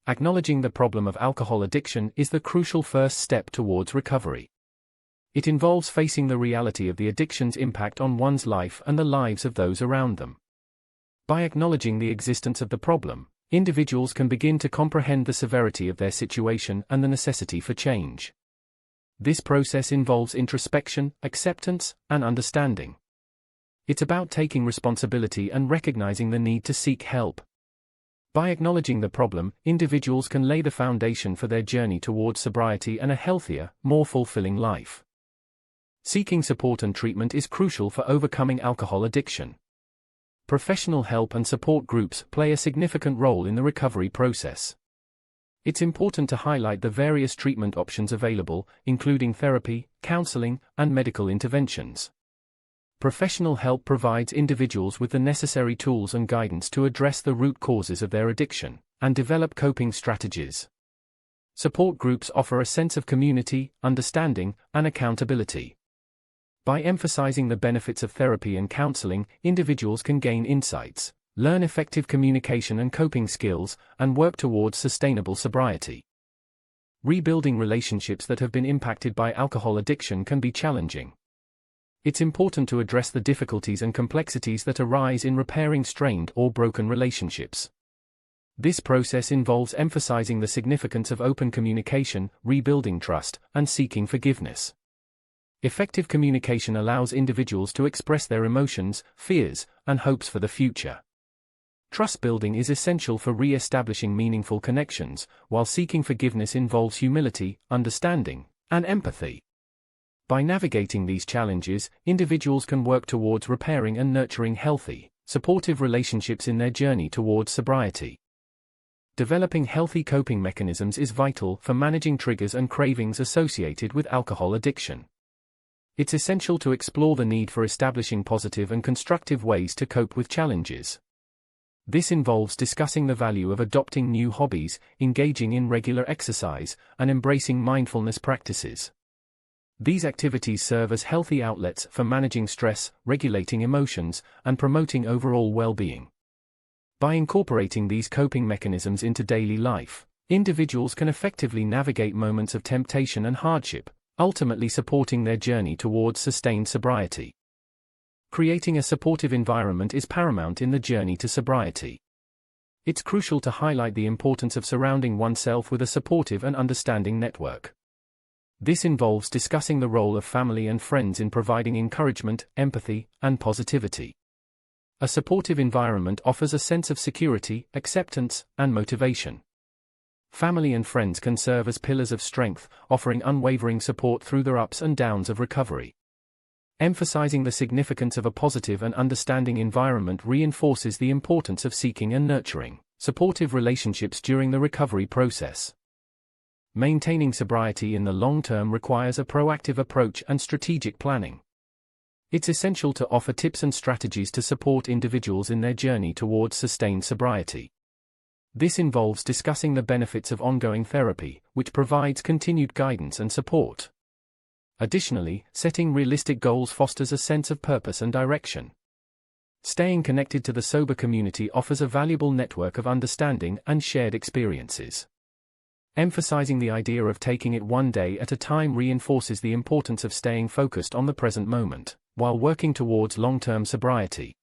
Acknowledging the problem of alcohol addiction is the crucial first step towards recovery. It involves facing the reality of the addiction's impact on one's life and the lives of those around them. By acknowledging the existence of the problem, individuals can begin to comprehend the severity of their situation and the necessity for change. This process involves introspection, acceptance, and understanding. It's about taking responsibility and recognizing the need to seek help. By acknowledging the problem, individuals can lay the foundation for their journey towards sobriety and a healthier, more fulfilling life. Seeking support and treatment is crucial for overcoming alcohol addiction. Professional help and support groups play a significant role in the recovery process. It's important to highlight the various treatment options available, including therapy, counseling, and medical interventions. Professional help provides individuals with the necessary tools and guidance to address the root causes of their addiction and develop coping strategies. Support groups offer a sense of community, understanding, and accountability. By emphasizing the benefits of therapy and counseling, individuals can gain insights, learn effective communication and coping skills, and work towards sustainable sobriety. Rebuilding relationships that have been impacted by alcohol addiction can be challenging. It's important to address the difficulties and complexities that arise in repairing strained or broken relationships. This process involves emphasizing the significance of open communication, rebuilding trust, and seeking forgiveness. Effective communication allows individuals to express their emotions, fears, and hopes for the future. Trust building is essential for re-establishing meaningful connections, while seeking forgiveness involves humility, understanding, and empathy. By navigating these challenges, individuals can work towards repairing and nurturing healthy, supportive relationships in their journey towards sobriety. Developing healthy coping mechanisms is vital for managing triggers and cravings associated with alcohol addiction. It's essential to explore the need for establishing positive and constructive ways to cope with challenges. This involves discussing the value of adopting new hobbies, engaging in regular exercise, and embracing mindfulness practices. These activities serve as healthy outlets for managing stress, regulating emotions, and promoting overall well-being. By incorporating these coping mechanisms into daily life, individuals can effectively navigate moments of temptation and hardship, ultimately supporting their journey towards sustained sobriety. Creating a supportive environment is paramount in the journey to sobriety. It's crucial to highlight the importance of surrounding oneself with a supportive and understanding network. This involves discussing the role of family and friends in providing encouragement, empathy, and positivity. A supportive environment offers a sense of security, acceptance, and motivation. Family and friends can serve as pillars of strength, offering unwavering support through the ups and downs of recovery. Emphasizing the significance of a positive and understanding environment reinforces the importance of seeking and nurturing supportive relationships during the recovery process. Maintaining sobriety in the long term requires a proactive approach and strategic planning. It's essential to offer tips and strategies to support individuals in their journey towards sustained sobriety. This involves discussing the benefits of ongoing therapy, which provides continued guidance and support. Additionally, setting realistic goals fosters a sense of purpose and direction. Staying connected to the sober community offers a valuable network of understanding and shared experiences. Emphasizing the idea of taking it one day at a time reinforces the importance of staying focused on the present moment, while working towards long-term sobriety.